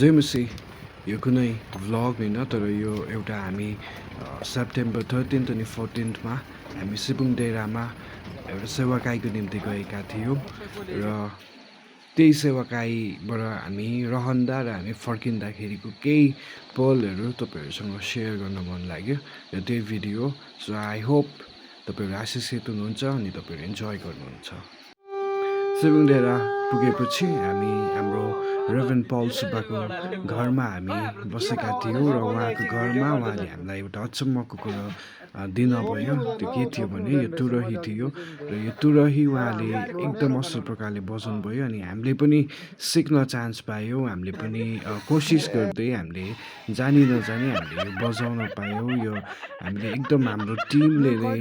जय मसी यो कुनै भ्लग होइन तर यो एउटा हामी सेप्टेम्बर 13 अनि 14मा हामी सिपुङ डेरामा एउटा सेवाकाईको निम्ति गएका थियौँ र त्यही सेवाकाईबाट हामी रहँदा र हामी फर्किँदाखेरिको केही पलहरू तपाईँहरूसँग सेयर गर्न मन लाग्यो र त्यही भिडियो सो आई होप तपाईँहरू आशिषित हुनुहुन्छ अनि तपाईँहरू इन्जोय गर्नुहुन्छ। सिपुङ डेरा पुगेपछि हामी हाम्रो रेभरेन्ड पल सुब्बाको घरमा हामी बसेका थियौँ र उहाँको घरमा उहाँले हामीलाई एउटा अचम्मको कुरो दिनुभयो। त्यो के थियो भने यो तुरही थियो र यो तुरही उहाँले एकदम असल प्रकारले बजाउनु भयो अनि हामीले पनि सिक्न चान्स पायौँ। हामीले पनि कोसिस गर्दै हामीले जानी नजानी हामीले यो बजाउन पायौँ। यो हामीले एकदम हाम्रो टिमले नै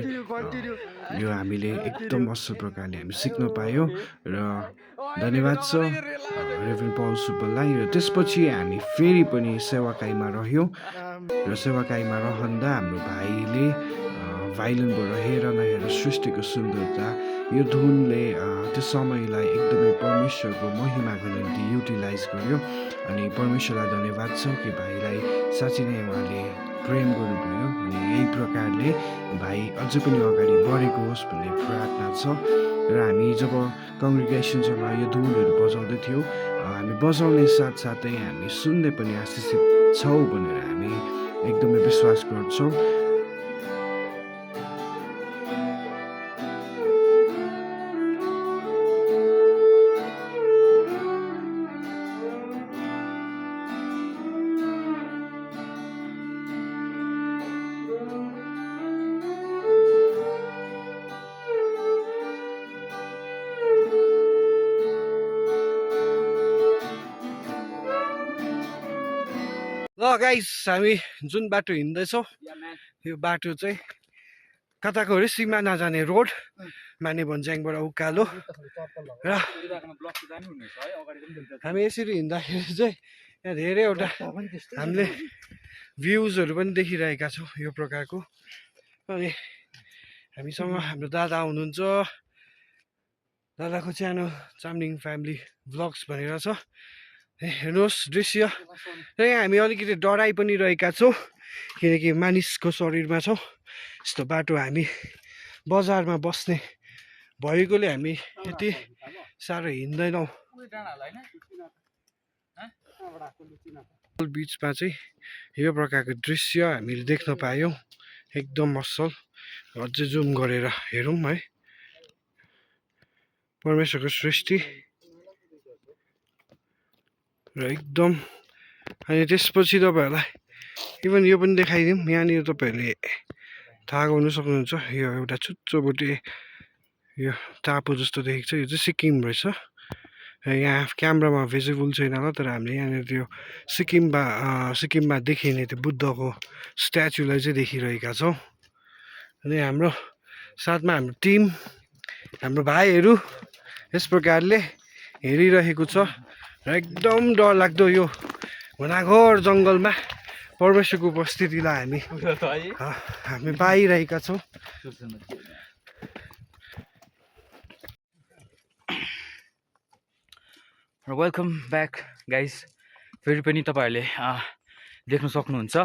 यो हामीले एकदम असल प्रकारले हामी सिक्न पायौँ र धन्यवाद छ रेभरेन्ड पल सुब्बालाई। र त्यसपछि हामी फेरि पनि सेवाकाईमा रह्यौँ र सेवाकाईमा रहँदा हाम्रो भाइले भाइलिनबाट हेर नहेर सृष्टिको सुन्दरता यो धुनले त्यो समयलाई एकदमै परमेश्वरको महिमाको निम्ति युटिलाइज गर्यो अनि परमेश्वरलाई धन्यवाद छ कि भाइलाई साँच्चै नै उहाँले प्रेम गर्नुभयो अनि यही प्रकारले भाइ अझै पनि अगाडि बढेको होस् भन्ने प्रार्थना छ। र हामी जब कङ्ग्रिगेसनसँग यो धुनहरू बजाउँदै थियौँ हामी बजाउने साथसाथै हामी सुन्दै पनि आशिषित छौँ भनेर हामी एकदमै विश्वास गर्छौँ। ल गाइस हामी जुन बाटो हिँड्दैछौँ यो बाटो चाहिँ कताको अरे सिमाना जाने रोड माने भन्ज्याङबाट उकालो र हामी यसरी हिँड्दाखेरि चाहिँ यहाँ धेरैवटा हामीले भ्युजहरू पनि देखिरहेका छौँ यो प्रकारको। अनि हामीसँग हाम्रो दादा हुनुहुन्छ, दादाको च्यानल चामलिङ फ्यामिली भ्लग्स भनेर छ। हेर्नुहोस् दृश्य र यहाँ हामी अलिकति डराइ पनि रहेका छौँ किनकि मानिसको शरीरमा छौँ। यस्तो बाटो हामी बजारमा बस्ने भएकोले हामी यति साह्रो हिँड्दैनौँ। बिचमा चाहिँ यो प्रकारको दृश्य हामीले देख्न पायौँ, एकदम असल। अझै जुम गरेर हेरौँ है, परमेश्वरको सृष्टि र एकदम। अनि त्यसपछि तपाईँहरूलाई इभन यो पनि देखाइदिउँ। यहाँनिर तपाईँहरूले थाहा गर्नु सक्नुहुन्छ यो एउटा चुच्चोबोटे यो टापु जस्तो देखेको छ, यो चाहिँ सिक्किम रहेछ। र यहाँ क्यामरामा भिजिबल छैन होला तर हामीले यहाँनिर त्यो सिक्किममा देखिने त्यो बुद्धको स्ट्याचुलाई चाहिँ देखिरहेका छौँ। अनि हाम्रो साथमा हाम्रो टिम, हाम्रो भाइहरू यस प्रकारले हेरिरहेको छ र एकदम डरलाग्दो यो घनाघोर जङ्गलमा परमेश्वरको उपस्थितिलाई हामी पाइरहेका छौँ। Welcome back guys. फेरि पनि तपाईँहरूले देख्न सक्नुहुन्छ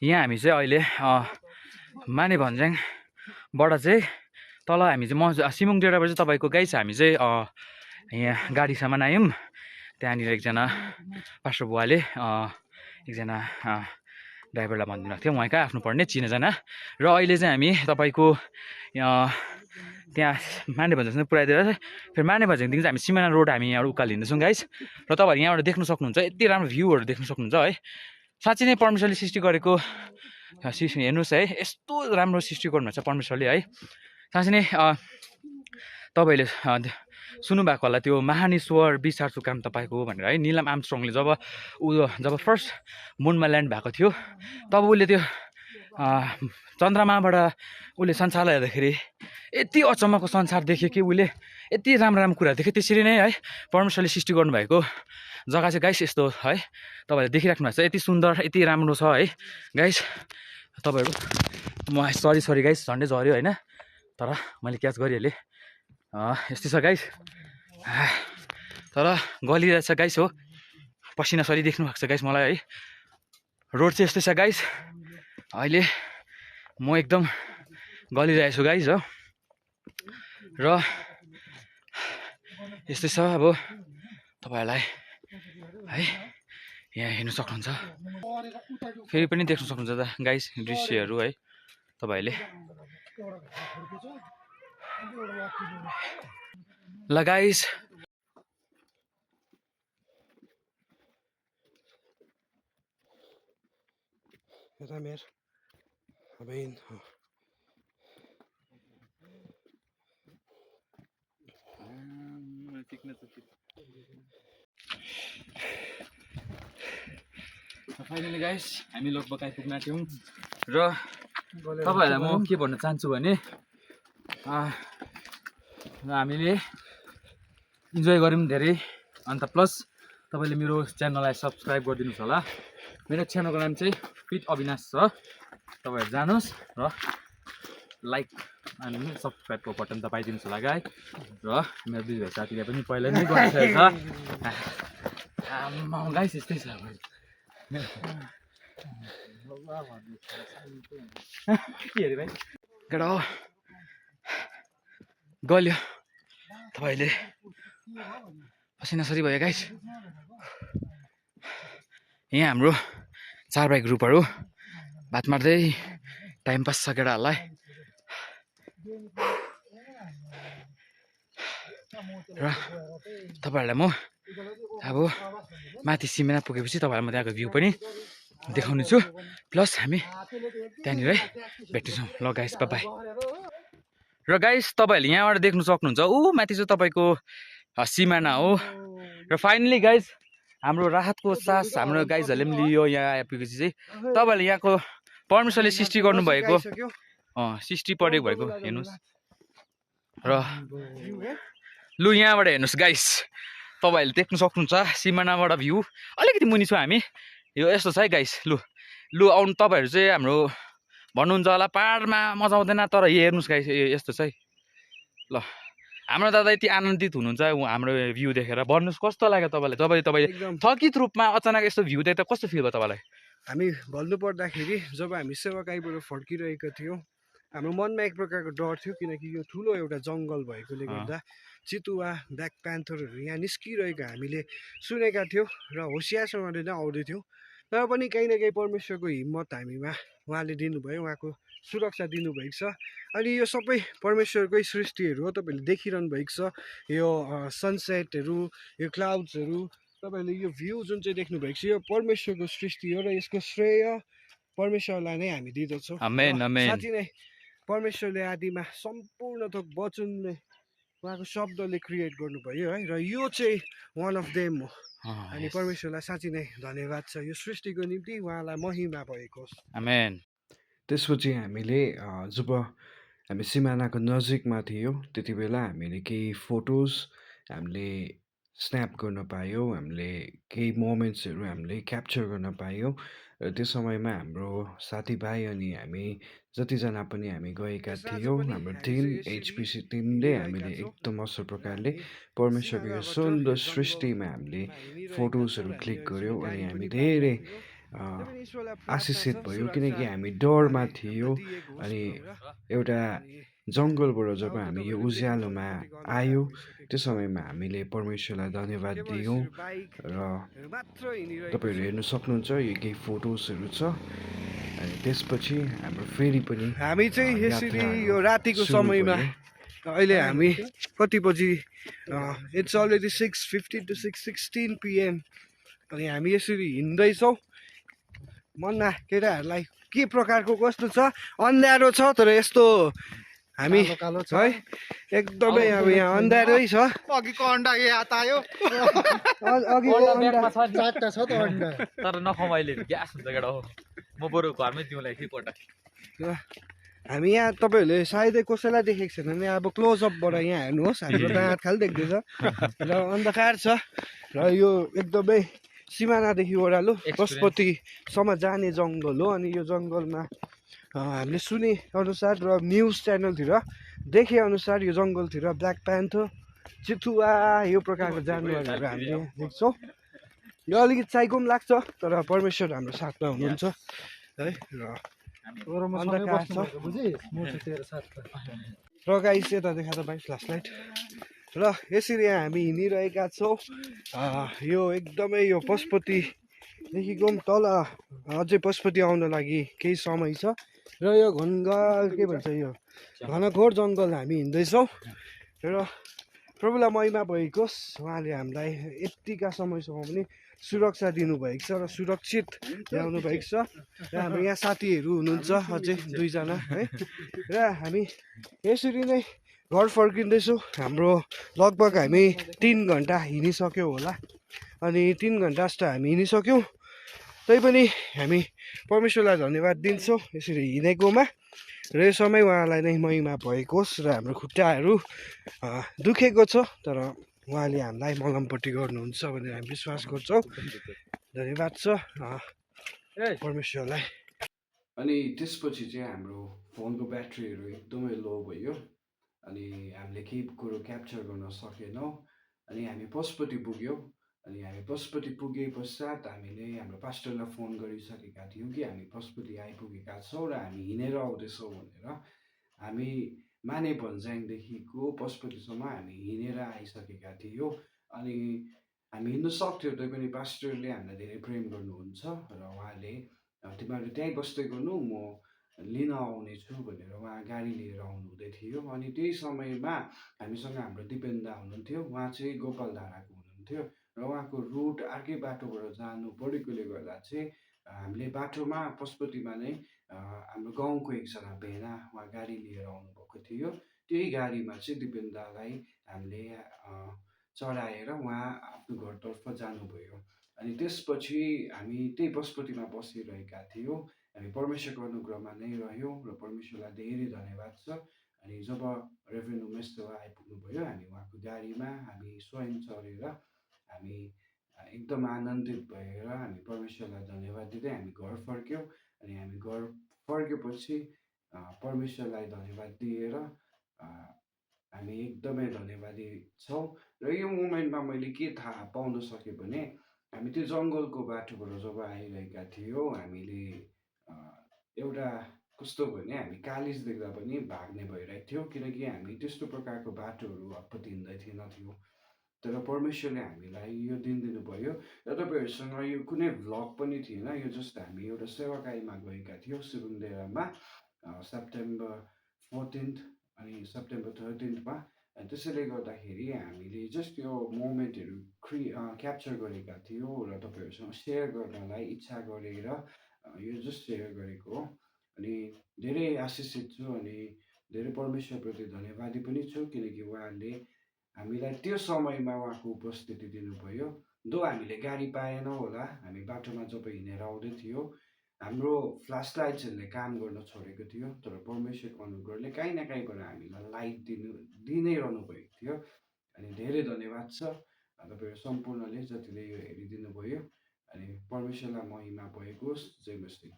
यहाँ हामी चाहिँ अहिले माने भन्ज्याङबाट चाहिँ तल हामी चाहिँ सिमुङ डेराबाट चाहिँ तपाईँको गाइस हामी चाहिँ यहाँ गाडीसम्म आयौँ। त्यहाँनिर एकजना पास्टर बुवाले एकजना ड्राइभरलाई भनिदिनु भएको थियो उहाँ कहाँ आफ्नो पर्ने चिनाजना। र अहिले चाहिँ हामी तपाईँको त्यहाँ माने भन्ज्याङसम्म पुऱ्याइदिएर फेरि माने भन्ज्याङदेखि चाहिँ हामी सिमाना रोड हामी यहाँबाट उकालो हिँड्दैछौँ गाइस। र तपाईँहरू यहाँबाट देख्न सक्नुहुन्छ यति राम्रो भ्यूहरू देख्न सक्नुहुन्छ है। साँच्चै नै परमेश्वरले सृष्टि गरेको हेर्नुहोस् है, यस्तो राम्रो सृष्टि गर्नुहुन्छ परमेश्वरले है। साँच्चै नै तपाईँहरूले सुन्नुभएको होला त्यो महानेश्वर बिसार्छु काम तपाईँको भनेर है। निलम आर्मस्ट्रङले जब फर्स्ट मुनमा ल्यान्ड भएको थियो तब उसले त्यो चन्द्रमाबाट उसले संसारलाई हेर्दाखेरि यति अचम्मको संसार देख्यो कि उसले यति राम्रो राम्रो कुरा देख्यो। त्यसरी नै है परमेश्वरले सृष्टि गर्नुभएको जग्गा चाहिँ गाइस यस्तो है, तपाईँहरूले देखिराख्नु भएको छ यति सुन्दर यति राम्रो छ है गाइस। तपाईँहरू म सरी गाइस झन्डै झऱ्यो होइन तर मैले क्याच गरिहालेँ। यस्तै छ गाइस, तर गलिरहेछ गाइस हो। पसिना सरी देख्नु भएको छ गाइस मलाई है। रोड चाहिँ यस्तै छ गाइस, अहिले म एकदम गलिरहेको छु गाइस हो। र यस्तै छ अब तपाईँहरूलाई है, यहाँ हेर्नु सक्नुहुन्छ, फेरि पनि देख्नु सक्नुहुन्छ त गाइस दृश्यहरू है तपाईँहरूले। ल guys Era mer. Abin. Finally guys हामी लगभग आइपुग्न आँट्यौँ र तपाईँहरूलाई म के भन्न चाहन्छु भने हामीले इन्जोय गऱ्यौँ धेरै। अन्त प्लस तपाईँले मेरो च्यानललाई सब्सक्राइब गरिदिनुहोस् होला। मेरो च्यानलको नाम चाहिँ फिट अविनाश छ, तपाईँहरू जानुहोस् र लाइक अनि सब्सक्राइबको बटन दबाइदिनुहोस् होला गाई। र मेरो दिदीभाइ साथीले पनि पहिला नै गरिसकेको छ। गाइस यस्तै छ के अरे भाइ केटा हो गल्यो, तपाईँले पसिनासरी भयो गाइस। यहाँ हाम्रो 4 भाइ ग्रुपहरू बात मार्दै टाइम पास छ केटाहरूलाई। र तपाईँहरूलाई म अब माथि सिमेना पुगेपछि तपाईँहरूलाई म त्यहाँको भ्यू पनि देखाउने छु, प्लस हामी त्यहाँनिर भेट्नेछौँ। ल गाइस बाइ। र गाइस तपाईँहरूले यहाँबाट देख्नु सक्नुहुन्छ ऊ माथि चाहिँ तपाईँको सिमाना हो। र फाइनली गाइस हाम्रो राहतको सास हाम्रो गाइजहरूले पनि लियो यहाँ आएपछि चाहिँ। तपाईँहरूले यहाँको परमेश्वरले सृष्टि गर्नुभएको 60 परेको भएको हेर्नुहोस्। र लु यहाँबाट हेर्नुहोस् गाइस, तपाईँहरूले देख्नु सक्नुहुन्छ सिमानाबाट भ्यू। अलिकति मुनि छु हामी, यो यस्तो छ है गाइस। लु आउनु तपाईँहरू चाहिँ हाम्रो भन्नुहुन्छ होला पाहाडमा मजा आउँदैन, तर हेर्नुहोस् गाइस यस्तो छ है। ल हाम्रो दादा यति आनन्दित हुनुहुन्छ हाम्रो भ्यू देखेर, भन्नुहोस् कस्तो लाग्यो तपाईँलाई? तपाईँ थकित रूपमा अचानक यस्तो भ्यू देख्दा कस्तो फिल भयो तपाईँलाई? हामी भन्नु पर्दाखेरि जब हामी सेवाकाईबाट फर्किरहेका थियौँ, हाम्रो मनमा एक प्रकारको डर थियो, किनकि यो ठुलो एउटा जङ्गल भएकोले गर्दा चितुवा ब्ल्याक प्यान्थरहरू यहाँ निस्किरहेको हामीले सुनेका थियौँ र होसियारसँगले नै आउँदै थियौँ। तर पनि केही न केही परमेश्वरको हिम्मत हामीमा उहाँले दिनुभयो, उहाँको सुरक्षा दिनुभएको छ। अनि यो सबै परमेश्वरकै सृष्टिहरू हो, तपाईँहरूले देखिरहनु भएको छ। यो सनसेटहरू, यो क्लाउड्सहरू, तपाईँहरूले यो भ्यू जुन चाहिँ देख्नुभएको छ यो परमेश्वरको सृष्टि हो र यसको श्रेय परमेश्वरलाई नै हामी दिँदछौँ। साँच्चै नै परमेश्वरले आदिमा सम्पूर्ण थोक वचनले उहाँको शब्दले क्रिएट गर्नुभयो है, र यो चाहिँ वान अफ देम हो। अनि परमेश्वरलाई साँच्चै नै धन्यवाद छ, यो सृष्टिको निम्ति उहाँलाई महिमा भएको होस्। आमेन। त्यसपछि हामीले जब हामी सिमानाको नजिकमा थियो त्यति बेला हामीले केही फोटोज हामीले स्न्याप गर्न पायौँ, हामीले केही मोमेन्ट्सहरू हामीले क्याप्चर गर्न पायौँ। र त्यो समयमा हाम्रो साथीभाइ अनि हामी जतिजना पनि हामी गएका थियौँ, हाम्रो टिम HPC टिमले हामीले एकदम असल प्रकारले परमेश्वरको यो सुन्दर सृष्टिमा हामीले फोटोजहरू क्लिक गऱ्यौँ। अनि हामी धेरै आशिषित भयो, किनकि हामी डरमा थियौँ। अनि एउटा जङ्गलबाट जब हामी यो उज्यालोमा आयौँ त्यो समयमा हामीले परमेश्वरलाई धन्यवाद दियौँ। र तपाईँहरू हेर्नु सक्नुहुन्छ यो केही फोटोजहरू छ। अनि त्यसपछि हाम्रो फेरि पनि हामी चाहिँ यसरी यो रातिको समयमा अहिले हामी कति बजी इट्स अलरेडी 6:50 to 6:16 PM अनि हामी यसरी हिँड्दैछौँ। मनमा केटाहरूलाई के प्रकारको कस्तो छ, अन्धारो छ तर यस्तो हामी है एकदमै अब यहाँ अन्धारै छ। अघिको अन्डा याद आयो, अघिको अन्डा चारवटा छ त अन्डा, तर नखाउँ अहिले ग्यास हुन्छ केटा हो। म बरु घरमै दिउँला एकैपल्ट। हामी यहाँ तपाईँहरूले सायदै कसैलाई देखेको छैन भने अब क्लोजअपबाट यहाँ हेर्नुहोस्, हाम्रो दाँत खालि देख्दैछ र अन्धकार छ। र यो एकदमै सिमानादेखि ओह्रालो पशुपतिसम्म जाने जङ्गल हो। अनि यो जङ्गलमा हामीले सुने अनुसार र न्युज च्यानलतिर देखे अनुसार यो जङ्गलतिर ब्ल्याक प्यान्थर, चितुवा यो प्रकारको जानवरहरू हामीले देख्छौँ। यो अलिकति चाइको पनि लाग्छ तर परमेश्वर हाम्रो साथमा हुनुहुन्छ है अन्धकार छ र गाइस यता देखा त भाइ फ्ल्यास लाइट र यसरी यहाँ हामी हिँडिरहेका छौँ यो एकदमै यो पशुपतिदेखिको पनि तल अझै पशुपति आउन लागि केही समय छ र यो के भन्छ यो घनघोर जङ्गल हामी हिँड्दैछौँ र प्रभुलाई महिमा भएको उहाँले हामीलाई यतिका समयसम्म पनि सुरक्षा दिनुभएको छ र सुरक्षित ल्याउनु भएको छ र हाम्रो यहाँ साथीहरू हुनुहुन्छ अझै 2 जना है र हामी यसरी नै घर फर्किँदैछौँ हाम्रो लगभग हामी 3 घन्टा हिँडिसक्यौँ होला अनि 3 घन्टा जस्तो हामी हिँडिसक्यौँ तैपनि हामी परमेश्वरलाई धन्यवाद दिन्छौँ यसरी हिँडेकोमा र यो समय उहाँलाई नै महिमा भएको होस् र हाम्रो खुट्टाहरू दुखेको छ तर उहाँले हामीलाई मलमपट्टि गर्नुहुन्छ भनेर हामी विश्वास गर्छौँ धन्यवाद छ परमेश्वरलाई अनि त्यसपछि चाहिँ हाम्रो फोनको ब्याट्रीहरू एकदमै लो भयो अनि हामीले केही कुरो क्याप्चर गर्न सकेनौँ अनि हामी पशुपति पुग्यौँ अनि हामी पशुपति पुगे पश्चात हामीले हाम्रो पास्टरलाई फोन गरिसकेका थियौँ कि हामी पशुपति आइपुगेका छौँ र हामी हिँडेर आउँदैछौँ भनेर हामी माने भन्ज्याङदेखिको पशुपतिसम्म हामी हिँडेर आइसकेका थियौँ अनि हामी हिँड्नु सक्थ्यौँ तैपनि पास्टरले हामीलाई धेरै प्रेम गर्नुहुन्छ र उहाँले तिमीहरू त्यहीँ बस्दै गर्नु म लिन आउनेछु भनेर उहाँ गाडी लिएर आउनुहुँदै थियो अनि त्यही समयमा हामीसँग हाम्रो दिपेन्दा हुनुहुन्थ्यो उहाँ चाहिँ गोपालधाराको हुनुहुन्थ्यो र उहाँको रुट अर्कै बाटोबाट जानु परेकोले गर्दा चाहिँ हामीले बाटोमा पशुपतिमा नै हाम्रो गाउँको एकजना भेना उहाँ गाडी लिएर आउनुभएको थियो त्यही गाडीमा चाहिँ दिपेन्दालाई हामीले चढाएर उहाँ आफ्नो घरतर्फ जानुभयो अनि त्यसपछि हामी त्यही पशुपतिमा बसिरहेका थियौँ हामी परमेश्वरको अनुग्रहमा नै रह्यौँ र परमेश्वरलाई धेरै धन्यवाद छ अनि जब रेभरेन्ड उमेश देवा आइपुग्नुभयो हामी उहाँको गाडीमा हामी स्वयं चढेर हामी एकदम आनन्दित भएर हामी परमेश्वरलाई धन्यवाद दिँदै हामी घर फर्क्यौँ अनि हामी घर फर्केपछि परमेश्वरलाई धन्यवाद दिएर हामी एकदमै धन्यवादी छौँ र यो मोमेन्टमा मैले के थाहा पाउन सकेँ भने हामी त्यो जङ्गलको बाटोबाट जब आइरहेका थियौँ हामीले एउटा कस्तो भने हामी कालिज देख्दा पनि भाग्ने भइरहेको थियो किनकि हामी त्यस्तो प्रकारको बाटोहरू हतपत्ती हिँड्दै थिएनथ्यौँ तर परमेश्वरले हामीलाई यो दिन दिनुभयो र तपाईँहरूसँग यो कुनै भ्लग पनि थिएन यो जस्ट हामी एउटा सेवाकाईमा गएका थियौँ सिबुङडेरामा सेप्टेम्बर 14 अनि सेप्टेम्बर 13मा त्यसैले गर्दाखेरि हामीले जस्ट यो मोमेन्टहरू क्याप्चर गरेका थियौँ र तपाईँहरूसँग सेयर गर्नलाई इच्छा गरेर यो जस्ट सेयर गरेको हो अनि धेरै आशिषित छु अनि धेरै परमेश्वरप्रति धन्यवादी पनि छु किनकि उहाँले हामीलाई त्यो समयमा उहाँको उपस्थिति दिनुभयो दो हामीले गाडी पाएनौँ होला हामी बाटोमा जब हिँडेर आउँदै थियौँ हाम्रो फ्ल्यास लाइट्सहरूले काम गर्न छोडेको थियो तर परमेश्वरको अनुग्रहले काहीँ न काहीँबाट हामीलाई लाइट दिनै रहनु भएको थियो अनि धेरै धन्यवाद छ तपाईँहरू सम्पूर्णले जतिले यो हेरिदिनु भयो अनि परमेश्वरलाई महिमा भएको होस् जय मसी